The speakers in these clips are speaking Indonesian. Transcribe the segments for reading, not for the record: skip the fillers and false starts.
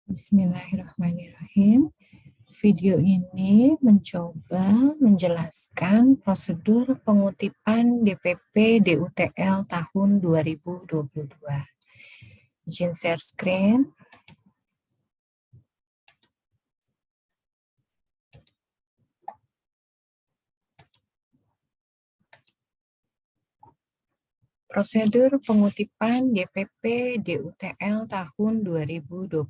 Bismillahirrahmanirrahim. Video ini mencoba menjelaskan prosedur pengutipan DPP DUTL tahun 2022. Izin share screen. Prosedur pengutipan DPP DUTL tahun 2022.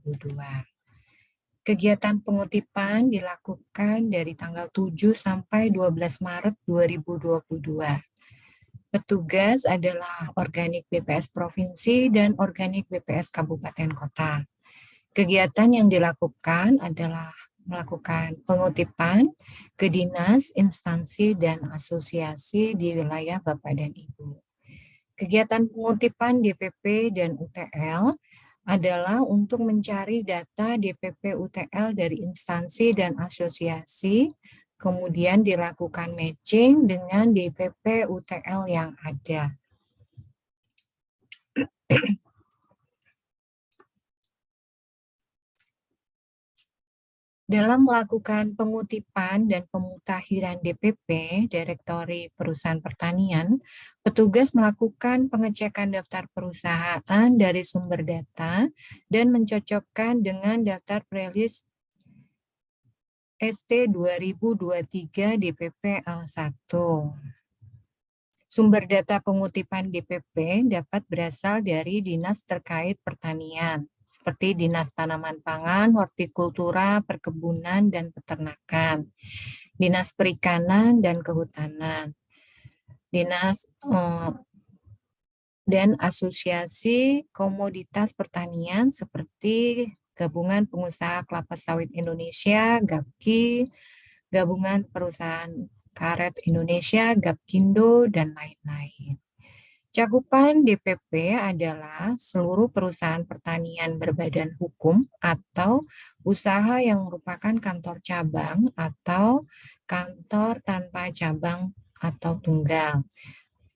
Kegiatan pengutipan dilakukan dari tanggal 7 sampai 12 Maret 2022. Petugas adalah organik BPS Provinsi dan organik BPS Kabupaten Kota. Kegiatan yang dilakukan adalah melakukan pengutipan ke dinas, instansi, dan asosiasi di wilayah Bapak dan Ibu. Kegiatan pengutipan DPP dan UTL adalah untuk mencari data DPP UTL dari instansi dan asosiasi, kemudian dilakukan matching dengan DPP UTL yang ada. Dalam melakukan pengutipan dan pemutakhiran DPP, Direktori Perusahaan Pertanian, petugas melakukan pengecekan daftar perusahaan dari sumber data dan mencocokkan dengan daftar prelis ST 2023 DPP L1. Sumber data pengutipan DPP dapat berasal dari dinas terkait pertanian, seperti Dinas Tanaman Pangan, Hortikultura, Perkebunan, dan Peternakan, Dinas Perikanan dan Kehutanan, Dinas dan Asosiasi Komoditas Pertanian seperti Gabungan Pengusaha Kelapa Sawit Indonesia, GAPKI, Gabungan Perusahaan Karet Indonesia, GAPKINDO, dan lain-lain. Cakupan DPP adalah seluruh perusahaan pertanian berbadan hukum atau usaha yang merupakan kantor cabang atau kantor tanpa cabang atau tunggal.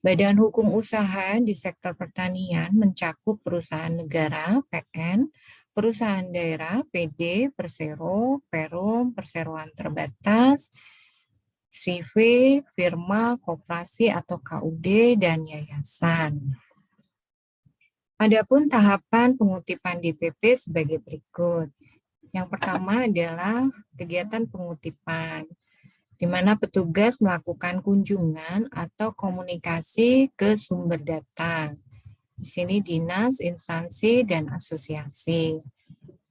Badan hukum usaha di sektor pertanian mencakup perusahaan negara, PN, perusahaan daerah, PD, Persero, Perum, perseroan terbatas, CV, firma, koperasi atau KUD, dan yayasan. Adapun tahapan pengutipan DPP sebagai berikut. Yang pertama adalah kegiatan pengutipan, di mana petugas melakukan kunjungan atau komunikasi ke sumber data. Di sini dinas, instansi, dan asosiasi.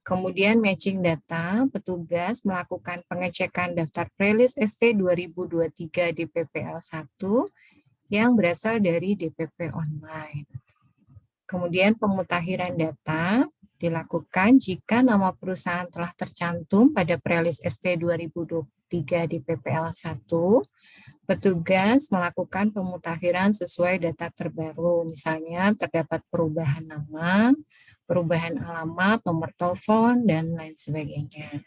Kemudian matching data, petugas melakukan pengecekan daftar prelis ST 2023 DPPL1 yang berasal dari DPP online. Kemudian pemutakhiran data dilakukan jika nama perusahaan telah tercantum pada prelis ST 2023 DPPL1, petugas melakukan pemutakhiran sesuai data terbaru, misalnya terdapat perubahan nama, perubahan alamat, nomor telepon, dan lain sebagainya.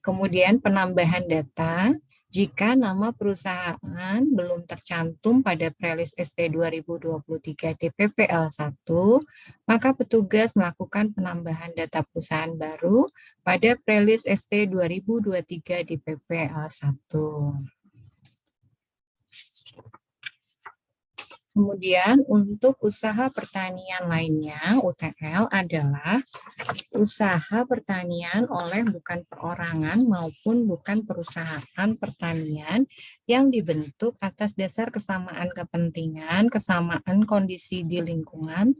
Kemudian penambahan data, jika nama perusahaan belum tercantum pada prelis ST 2023 DPPL1, maka petugas melakukan penambahan data perusahaan baru pada prelis ST 2023 DPPL1. Kemudian untuk usaha pertanian lainnya, UTL adalah usaha pertanian oleh bukan perorangan maupun bukan perusahaan pertanian yang dibentuk atas dasar kesamaan kepentingan, kesamaan kondisi di lingkungan,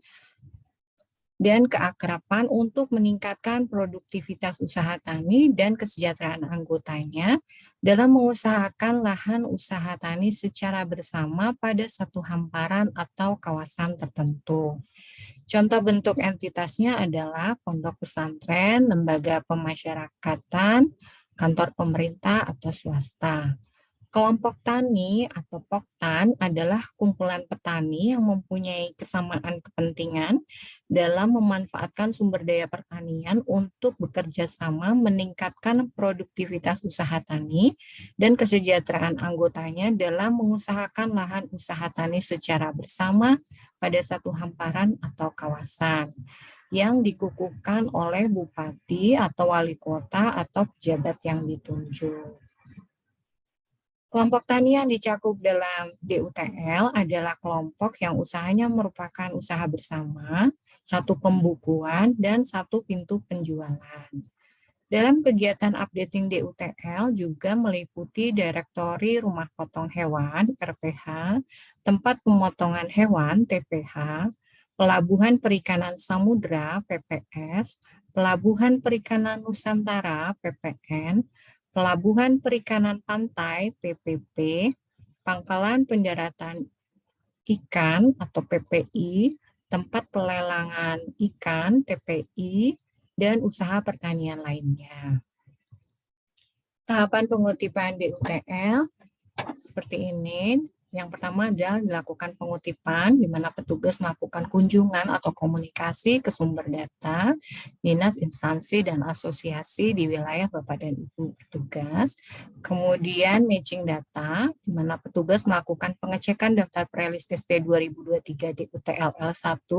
dan keakraban untuk meningkatkan produktivitas usaha tani dan kesejahteraan anggotanya dalam mengusahakan lahan usaha tani secara bersama pada satu hamparan atau kawasan tertentu. Contoh bentuk entitasnya adalah pondok pesantren, lembaga pemasyarakatan, kantor pemerintah atau swasta. Kelompok tani atau POKTAN adalah kumpulan petani yang mempunyai kesamaan kepentingan dalam memanfaatkan sumber daya pertanian untuk bekerja sama meningkatkan produktivitas usaha tani dan kesejahteraan anggotanya dalam mengusahakan lahan usaha tani secara bersama pada satu hamparan atau kawasan. yang dikukuhkan oleh bupati atau wali kota atau pejabat yang ditunjuk. Kelompok tani yang dicakup dalam DUTL adalah kelompok yang usahanya merupakan usaha bersama, satu pembukuan, dan satu pintu penjualan. Dalam kegiatan updating DUTL juga meliputi Direktori Rumah Potong Hewan (RPH), Tempat Pemotongan Hewan (TPH), Pelabuhan Perikanan Samudra (PPS), Pelabuhan Perikanan Nusantara (PPN), Pelabuhan Perikanan Pantai (PPP), Pangkalan Pendaratan Ikan atau PPI, Tempat Pelelangan Ikan (TPI), dan usaha pertanian lainnya. Tahapan pengutipan DUTL seperti ini. Yang pertama adalah dilakukan pengutipan, di mana petugas melakukan kunjungan atau komunikasi ke sumber data, dinas, instansi, dan asosiasi di wilayah Bapak dan Ibu petugas. Kemudian matching data, di mana petugas melakukan pengecekan daftar prelis ST 2023 DUTL L1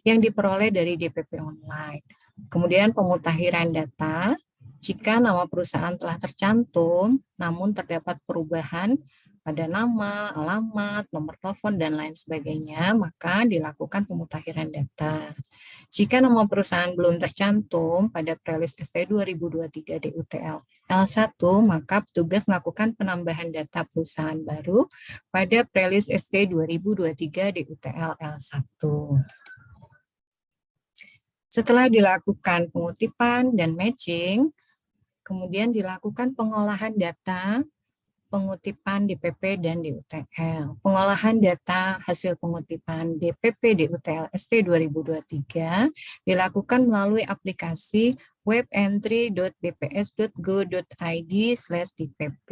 yang diperoleh dari DPP online. Kemudian pemutakhiran data, jika nama perusahaan telah tercantum, namun terdapat perubahan pada nama, alamat, nomor telepon, dan lain sebagainya, maka dilakukan pemutakhiran data. Jika nama perusahaan belum tercantum pada prelis ST 2023 DUTL L1, maka petugas melakukan penambahan data perusahaan baru pada prelis ST 2023 DUTL L1. Setelah dilakukan pengutipan dan matching, kemudian dilakukan pengolahan data, pengutipan DPP dan DUTL. Pengolahan data hasil pengutipan DPP DUTL ST 2023 dilakukan melalui aplikasi webentry.bps.go.id/dpp.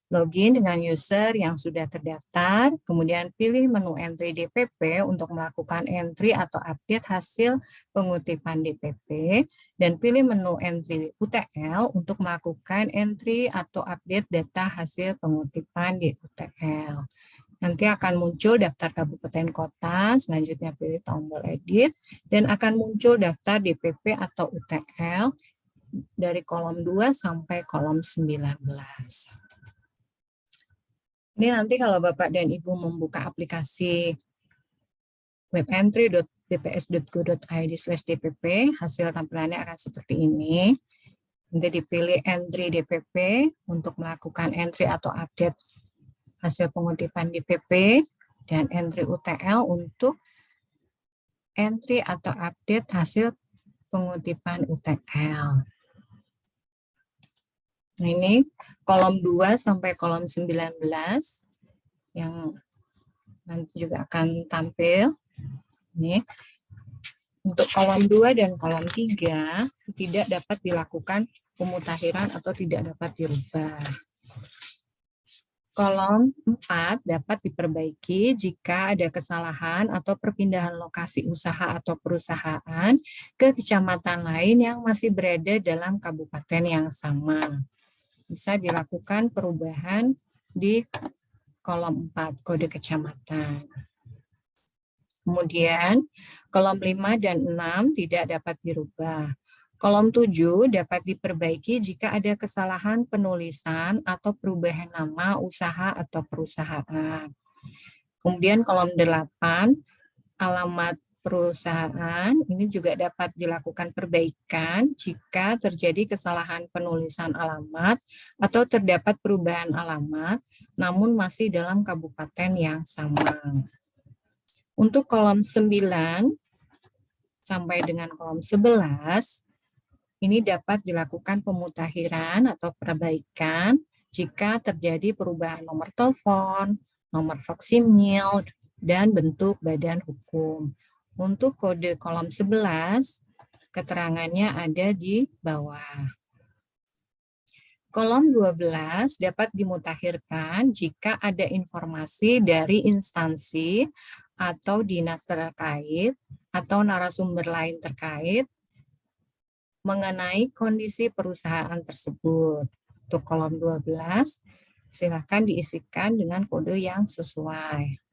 Login dengan user yang sudah terdaftar, kemudian pilih menu entry DPP untuk melakukan entry atau update hasil pengutipan DPP, dan pilih menu entry UTL untuk melakukan entry atau update data hasil pengutipan di UTL. Nanti akan muncul daftar kabupaten kota, selanjutnya pilih tombol edit, dan akan muncul daftar DPP atau UTL dari kolom 2 sampai kolom 19. Ini nanti kalau Bapak dan Ibu membuka aplikasi webentry.bps.go.id/dpp, hasil tampilannya akan seperti ini. Nanti dipilih entry DPP untuk melakukan entry atau update hasil pengutipan DPP, dan entry UTL untuk entry atau update hasil pengutipan UTL. Nah, ini kolom 2 sampai kolom 19 yang nanti juga akan tampil. Ini untuk kolom 2 dan kolom 3 tidak dapat dilakukan pemutakhiran atau tidak dapat dirubah. Kolom 4 dapat diperbaiki jika ada kesalahan atau perpindahan lokasi usaha atau perusahaan ke kecamatan lain yang masih berada dalam kabupaten yang sama. Bisa dilakukan perubahan di kolom 4, kode kecamatan. Kemudian, kolom 5 dan 6 tidak dapat dirubah. Kolom 7 dapat diperbaiki jika ada kesalahan penulisan atau perubahan nama usaha atau perusahaan. Kemudian kolom 8, alamat perusahaan, ini juga dapat dilakukan perbaikan jika terjadi kesalahan penulisan alamat atau terdapat perubahan alamat, namun masih dalam kabupaten yang sama. Untuk kolom 9 sampai dengan kolom 11, ini dapat dilakukan pemutakhiran atau perbaikan jika terjadi perubahan nomor telepon, nomor faksimil, dan bentuk badan hukum. Untuk kode kolom 11, keterangannya ada di bawah. Kolom 12 dapat dimutakhirkan jika ada informasi dari instansi atau dinas terkait atau narasumber lain terkait mengenai kondisi perusahaan tersebut. Untuk kolom 12, silakan diisikan dengan kode yang sesuai.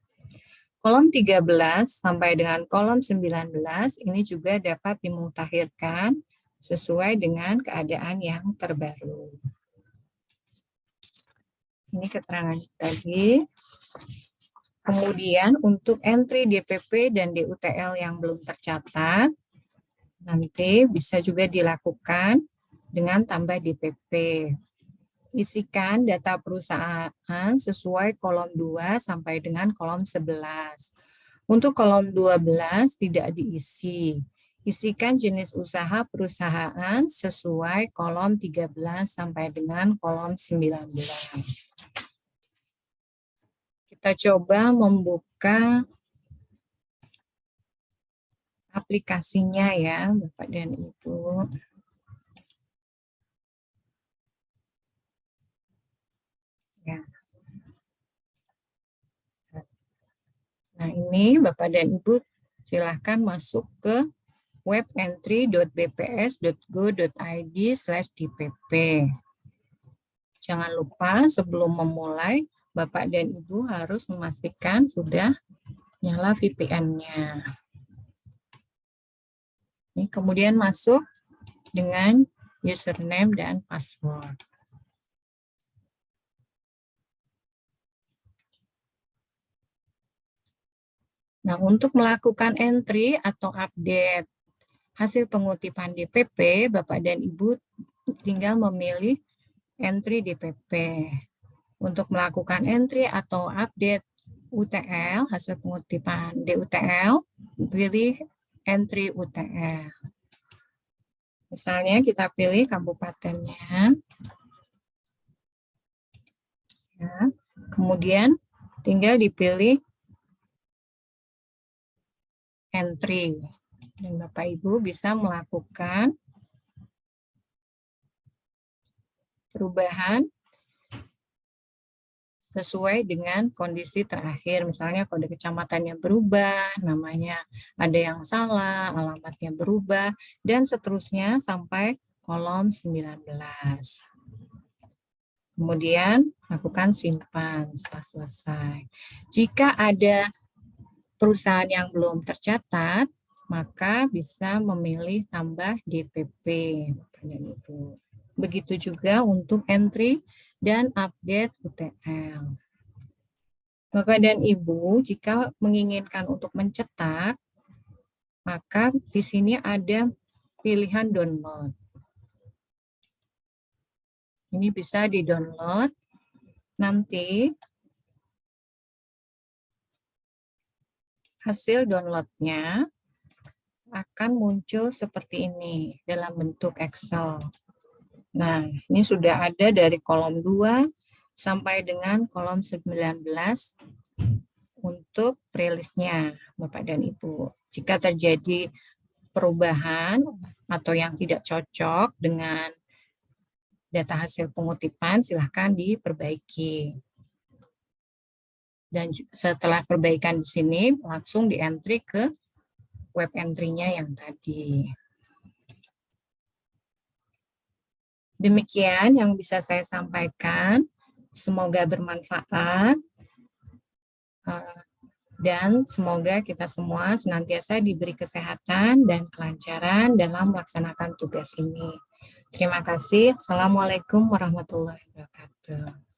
Kolom 13 sampai dengan kolom 19 ini juga dapat dimutakhirkan sesuai dengan keadaan yang terbaru. Ini keterangan tadi. Kemudian untuk entry DPP dan DUTL yang belum tercatat, nanti bisa juga dilakukan dengan tambah DPP. Isikan data perusahaan sesuai kolom 2 sampai dengan kolom 11. Untuk kolom 12 tidak diisi. Isikan jenis usaha perusahaan sesuai kolom 13 sampai dengan kolom 19. Kita coba membuka aplikasinya ya, Bapak dan Ibu. Ya. Nah, ini Bapak dan Ibu silahkan masuk ke webentry.bps.go.id/dpp. Jangan lupa sebelum memulai, Bapak dan Ibu harus memastikan sudah nyala VPN-nya. Kemudian masuk dengan username dan password. Nah, untuk melakukan entry atau update hasil pengutipan DPP, Bapak dan Ibu tinggal memilih entry DPP. Untuk melakukan entry atau update UTL, hasil pengutipan DUTL, pilih entry UTL. Misalnya kita pilih kabupatennya. Ya. Kemudian tinggal dipilih entry. Dan Bapak Ibu bisa melakukan perubahan sesuai dengan kondisi terakhir. Misalnya kode kecamatannya berubah, namanya ada yang salah, alamatnya berubah, dan seterusnya sampai kolom 19. Kemudian lakukan simpan setelah selesai. Jika ada perusahaan yang belum tercatat, maka bisa memilih tambah DPP. Begitu juga untuk entry dan update UTL. Bapak dan Ibu, jika menginginkan untuk mencetak, maka di sini ada pilihan download. Ini bisa di-download. Nanti hasil downloadnya akan muncul seperti ini dalam bentuk Excel. Nah, ini sudah ada dari kolom 2 sampai dengan kolom 19 untuk rilisnya, Bapak dan Ibu. Jika terjadi perubahan atau yang tidak cocok dengan data hasil pengutipan, silahkan diperbaiki. Dan setelah perbaikan di sini, langsung di-entry ke web entry-nya yang tadi. Demikian yang bisa saya sampaikan. Semoga bermanfaat. Dan semoga kita semua senantiasa diberi kesehatan dan kelancaran dalam melaksanakan tugas ini. Terima kasih. Assalamualaikum warahmatullahi wabarakatuh.